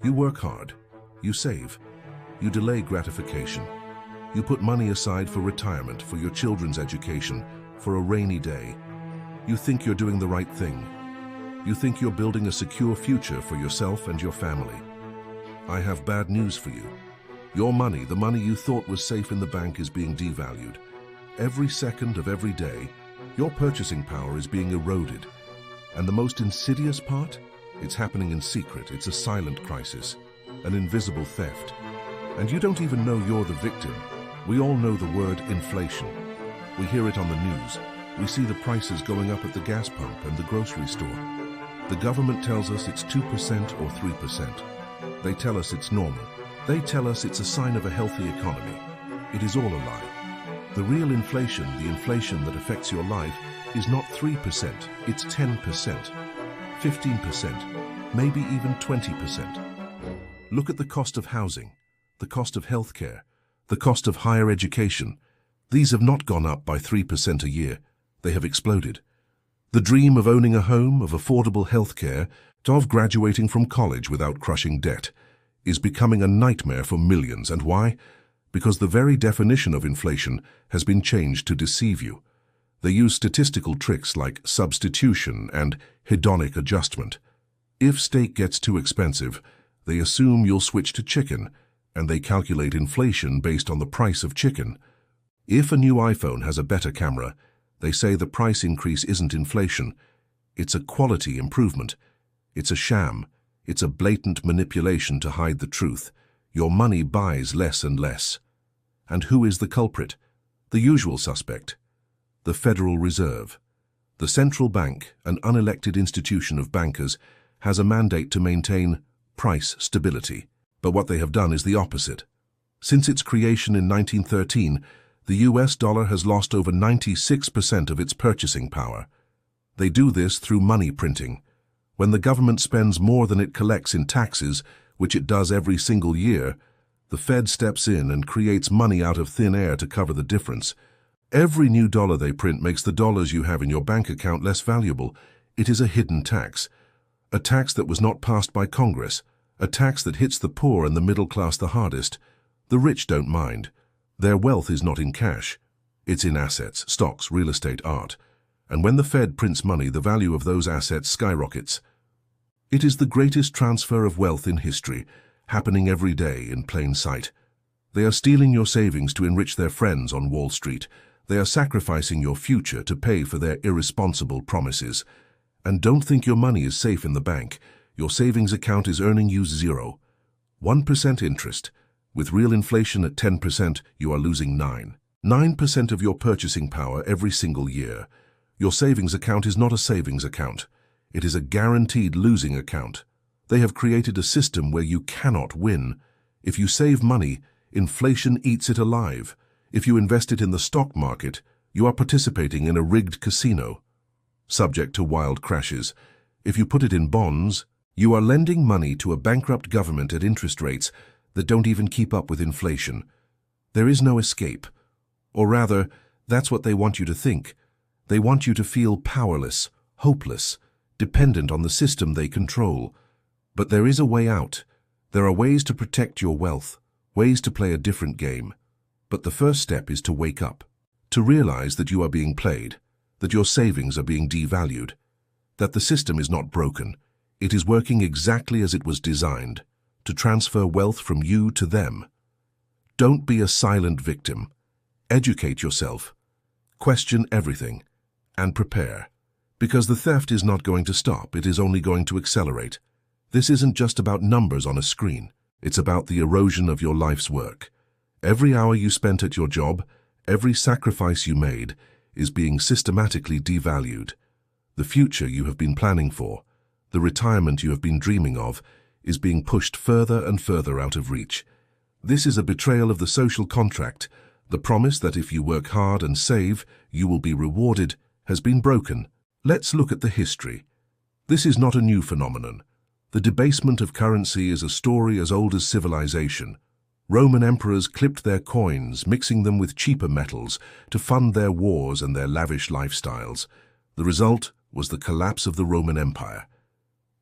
You work hard. You save. You delay gratification. You put money aside for retirement, for your children's education, for a rainy day. You think you're doing the right thing. You think you're building a secure future for yourself and your family. I have bad news for you. Your money, the money you thought was safe in the bank, is being devalued. Every second of every day, your purchasing power is being eroded. And the most insidious part? It's happening in secret. It's a silent crisis, an invisible theft. And you don't even know you're the victim. We all know the word inflation. We hear it on the news. We see the prices going up at the gas pump and the grocery store. The government tells us it's 2% or 3%. They tell us it's normal. They tell us it's a sign of a healthy economy. It is all a lie. The real inflation, the inflation that affects your life, is not 3%, it's 10%, 15%, maybe even 20%. Look at the cost of housing, the cost of healthcare, the cost of higher education. These have not gone up by 3% a year. They have exploded. The dream of owning a home, of affordable healthcare, of graduating from college without crushing debt, is becoming a nightmare for millions. And why? Because the very definition of inflation has been changed to deceive you. They use statistical tricks like substitution and hedonic adjustment. If steak gets too expensive, they assume you'll switch to chicken, and they calculate inflation based on the price of chicken. If a new iPhone has a better camera, they say the price increase isn't inflation. It's a quality improvement. It's a sham. It's a blatant manipulation to hide the truth. Your money buys less and less. And who is the culprit? The usual suspect. The Federal Reserve. The central bank, an unelected institution of bankers, has a mandate to maintain price stability. But what they have done is the opposite. Since its creation in 1913, the US dollar has lost over 96% of its purchasing power. They do this through money printing. When the government spends more than it collects in taxes, which it does every single year, the Fed steps in and creates money out of thin air to cover the difference. Every new dollar they print makes the dollars you have in your bank account less valuable. It is a hidden tax. A tax that was not passed by Congress. A tax that hits the poor and the middle class the hardest. The rich don't mind. Their wealth is not in cash. It's in assets, stocks, real estate, art. And when the Fed prints money, the value of those assets skyrockets. It is the greatest transfer of wealth in history, happening every day in plain sight. They are stealing your savings to enrich their friends on Wall Street. They are sacrificing your future to pay for their irresponsible promises. And don't think your money is safe in the bank. Your savings account is earning you 0. 1% interest. With real inflation at 10%, you are losing 9% of your purchasing power every single year. Your savings account is not a savings account. It is a guaranteed losing account. They have created a system where you cannot win. If you save money, inflation eats it alive. If you invest it in the stock market, you are participating in a rigged casino, subject to wild crashes. If you put it in bonds, you are lending money to a bankrupt government at interest rates that don't even keep up with inflation. There is no escape. Or rather, that's what they want you to think. They want you to feel powerless, hopeless, dependent on the system they control. But there is a way out. There are ways to protect your wealth, ways to play a different game. But the first step is to wake up, to realize that you are being played, that your savings are being devalued, that the system is not broken. It is working exactly as it was designed, to transfer wealth from you to them. Don't be a silent victim. Educate yourself. Question everything. And prepare. Because the theft is not going to stop, it is only going to accelerate. This isn't just about numbers on a screen. It's about the erosion of your life's work. Every hour you spent at your job, every sacrifice you made, is being systematically devalued. The future you have been planning for, the retirement you have been dreaming of, is being pushed further and further out of reach. This is a betrayal of the social contract. The promise that if you work hard and save, you will be rewarded, has been broken. Let's look at the history. This is not a new phenomenon. The debasement of currency is a story as old as civilization. Roman emperors clipped their coins, mixing them with cheaper metals to fund their wars and their lavish lifestyles. The result was the collapse of the Roman Empire.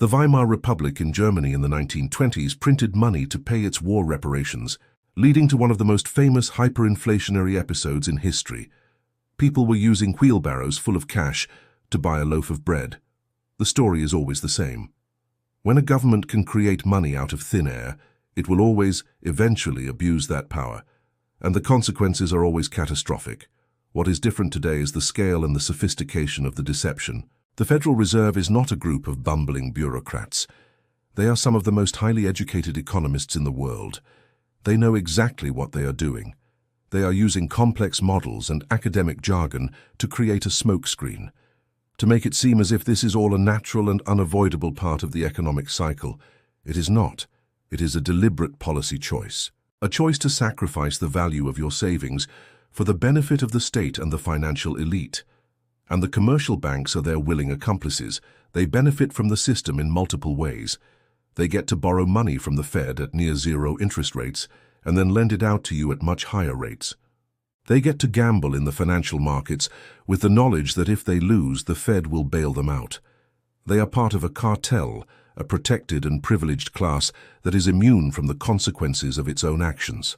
The Weimar Republic in Germany in the 1920s printed money to pay its war reparations, leading to one of the most famous hyperinflationary episodes in history. People were using wheelbarrows full of cash to buy a loaf of bread. The story is always the same. When a government can create money out of thin air, it will always, eventually, abuse that power. And the consequences are always catastrophic. What is different today is the scale and the sophistication of the deception. The Federal Reserve is not a group of bumbling bureaucrats. They are some of the most highly educated economists in the world. They know exactly what they are doing. They are using complex models and academic jargon to create a smokescreen, to make it seem as if this is all a natural and unavoidable part of the economic cycle. It is not. It is a deliberate policy choice. A choice to sacrifice the value of your savings for the benefit of the state and the financial elite. And the commercial banks are their willing accomplices. They benefit from the system in multiple ways. They get to borrow money from the Fed at near zero interest rates and then lend it out to you at much higher rates. They get to gamble in the financial markets with the knowledge that if they lose, the Fed will bail them out. They are part of a cartel, a protected and privileged class that is immune from the consequences of its own actions.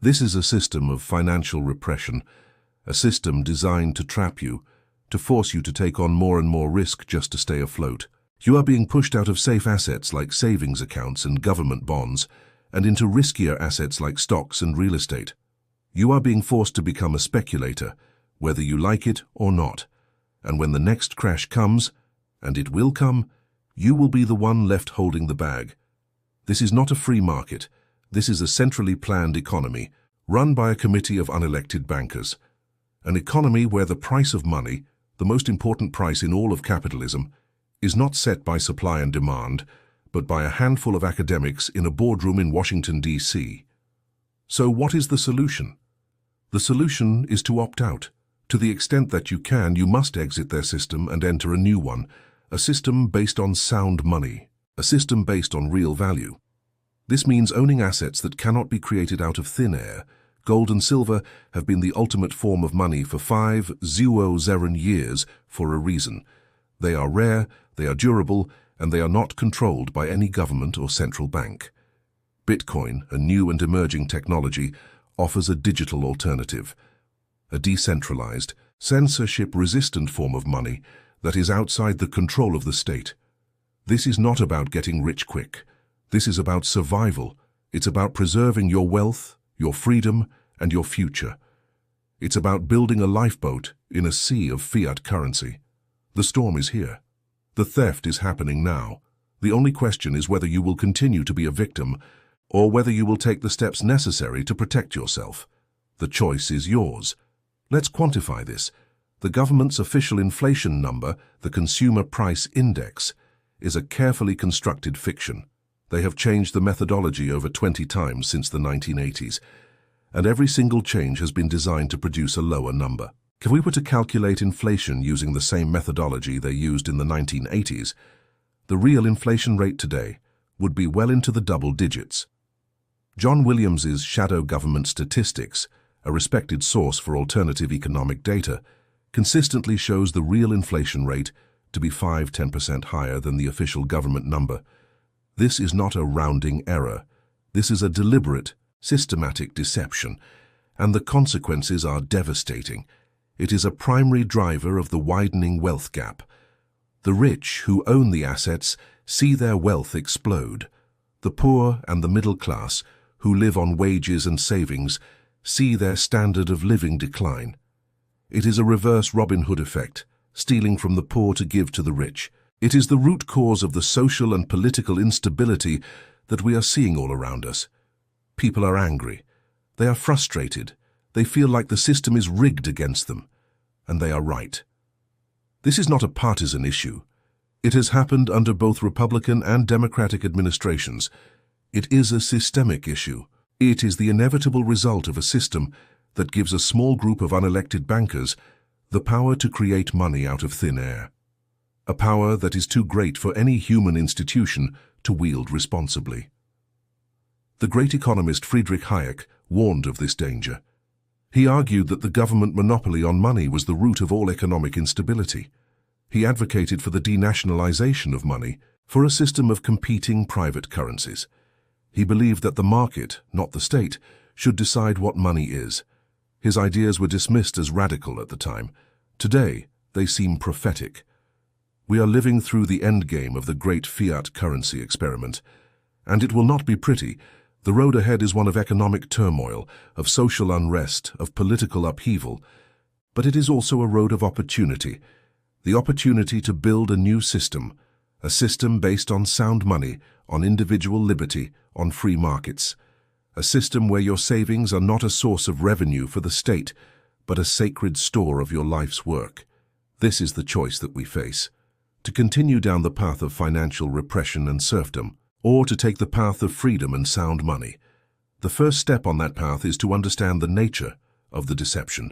This is a system of financial repression, a system designed to trap you, to force you to take on more and more risk just to stay afloat. You are being pushed out of safe assets like savings accounts and government bonds and into riskier assets like stocks and real estate. You are being forced to become a speculator, whether you like it or not. And when the next crash comes, and it will come, you will be the one left holding the bag. This is not a free market. This is a centrally planned economy, run by a committee of unelected bankers. An economy where the price of money, the most important price in all of capitalism, is not set by supply and demand, but by a handful of academics in a boardroom in Washington, D.C. So what is the solution? The solution is to opt out. To the extent that you can, you must exit their system and enter a new one, a system based on sound money, a system based on real value. This means owning assets that cannot be created out of thin air. Gold and silver have been the ultimate form of money for 5,000 years for a reason. They are rare, they are durable, and they are not controlled by any government or central bank. Bitcoin, a new and emerging technology, offers a digital alternative, a decentralized, censorship-resistant form of money that is outside the control of the state. This is not about getting rich quick. This is about survival. It's about preserving your wealth, your freedom, and your future. It's about building a lifeboat in a sea of fiat currency. The storm is here. The theft is happening now. The only question is whether you will continue to be a victim or whether you will take the steps necessary to protect yourself. The choice is yours. Let's quantify this. The government's official inflation number, the Consumer Price Index, is a carefully constructed fiction. They have changed the methodology over 20 times since the 1980s, and every single change has been designed to produce a lower number. If we were to calculate inflation using the same methodology they used in the 1980s, the real inflation rate today would be well into the double digits. John Williams's Shadow Government Statistics, a respected source for alternative economic data, consistently shows the real inflation rate to be 5–10% higher than the official government number. This is not a rounding error. This is a deliberate, systematic deception, and the consequences are devastating. It is a primary driver of the widening wealth gap. The rich who own the assets see their wealth explode. The poor and the middle class, who live on wages and savings, see their standard of living decline. It is a reverse Robin Hood effect, stealing from the poor to give to the rich. It is the root cause of the social and political instability that we are seeing all around us. People are angry. They are frustrated. They feel like the system is rigged against them. And they are right. This is not a partisan issue. It has happened under both Republican and Democratic administrations. It is a systemic issue. It is the inevitable result of a system that gives a small group of unelected bankers the power to create money out of thin air. A power that is too great for any human institution to wield responsibly. The great economist Friedrich Hayek warned of this danger. He argued that the government monopoly on money was the root of all economic instability. He advocated for the denationalization of money, for a system of competing private currencies. He believed that the market, not the state, should decide what money is. His ideas were dismissed as radical at the time. Today, they seem prophetic. We are living through the endgame of the great fiat currency experiment, and it will not be pretty. The road ahead is one of economic turmoil, of social unrest, of political upheaval, but it is also a road of opportunity, the opportunity to build a new system, a system based on sound money, on individual liberty, on free markets, a system where your savings are not a source of revenue for the state, but a sacred store of your life's work. This is the choice that we face: to continue down the path of financial repression and serfdom, or to take the path of freedom and sound money. The first step on that path is to understand the nature of the deception,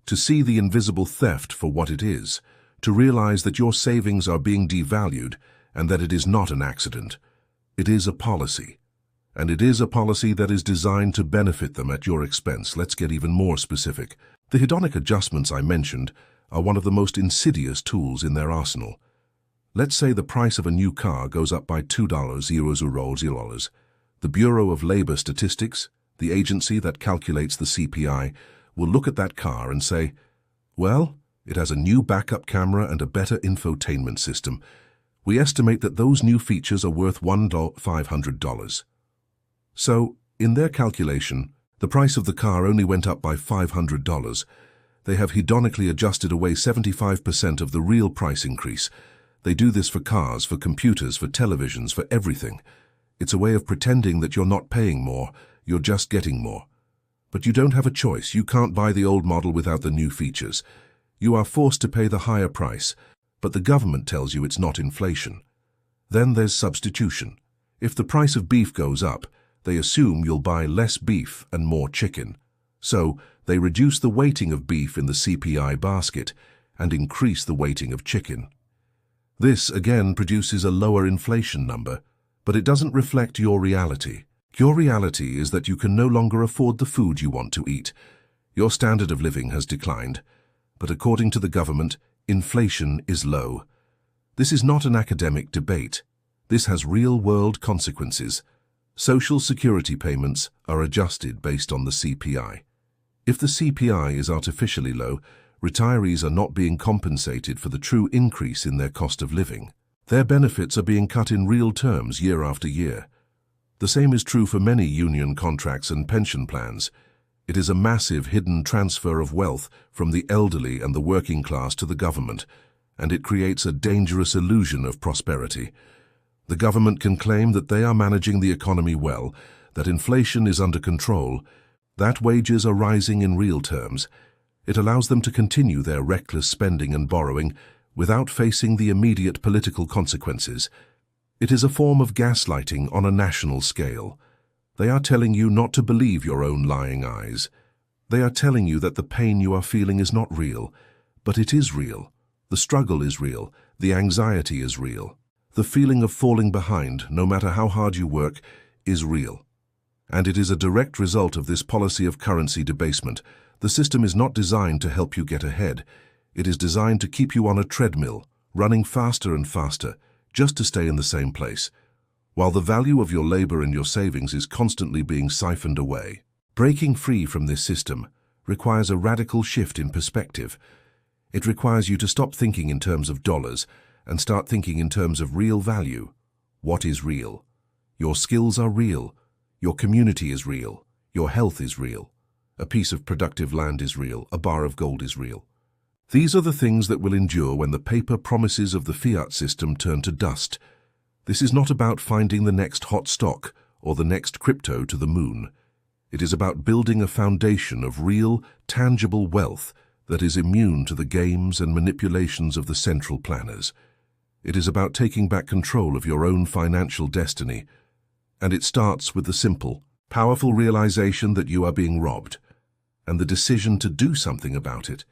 to see the invisible theft for what it is, to realize that your savings are being devalued and that it is not an accident. It is a policy, and it is a policy that is designed to benefit them at your expense. Let's get even more specific. The hedonic adjustments I mentioned are one of the most insidious tools in their arsenal. Let's say the price of a new car goes up by $2. The Bureau of Labor Statistics, the agency that calculates the CPI, will look at that car and say, well, it has a new backup camera and a better infotainment system. We estimate that those new features are worth $500. So, in their calculation, the price of the car only went up by $500. They have hedonically adjusted away 75% of the real price increase. They do this for cars, for computers, for televisions, for everything. It's a way of pretending that you're not paying more, you're just getting more. But you don't have a choice. You can't buy the old model without the new features. You are forced to pay the higher price, but the government tells you it's not inflation. Then there's substitution. If the price of beef goes up, they assume you'll buy less beef and more chicken. So they reduce the weighting of beef in the CPI basket and increase the weighting of chicken. This, again, produces a lower inflation number, but it doesn't reflect your reality. Your reality is that you can no longer afford the food you want to eat. Your standard of living has declined, but according to the government, inflation is low. This is not an academic debate. This has real-world consequences. Social security payments are adjusted based on the CPI. If the CPI is artificially low, retirees are not being compensated for the true increase in their cost of living. Their benefits are being cut in real terms year after year. The same is true for many union contracts and pension plans. It is a massive hidden transfer of wealth from the elderly and the working class to the government, and it creates a dangerous illusion of prosperity. The government can claim that they are managing the economy well, that inflation is under control, that wages are rising in real terms. It allows them to continue their reckless spending and borrowing without facing the immediate political consequences. It is a form of gaslighting on a national scale. They are telling you not to believe your own lying eyes. They are telling you that the pain you are feeling is not real, but it is real. The struggle is real. The anxiety is real. The feeling of falling behind, no matter how hard you work, is real. And it is a direct result of this policy of currency debasement. The system is not designed to help you get ahead. It is designed to keep you on a treadmill, running faster and faster, just to stay in the same place, while the value of your labor and your savings is constantly being siphoned away. Breaking free from this system requires a radical shift in perspective. It requires you to stop thinking in terms of dollars and start thinking in terms of real value. What is real? Your skills are real. Your community is real. Your health is real. A piece of productive land is real. A bar of gold is real. These are the things that will endure when the paper promises of the fiat system turn to dust. This is not about finding the next hot stock or the next crypto to the moon. It is about building a foundation of real, tangible wealth that is immune to the games and manipulations of the central planners. It is about taking back control of your own financial destiny, and it starts with the simple, powerful realization that you are being robbed, and the decision to do something about it.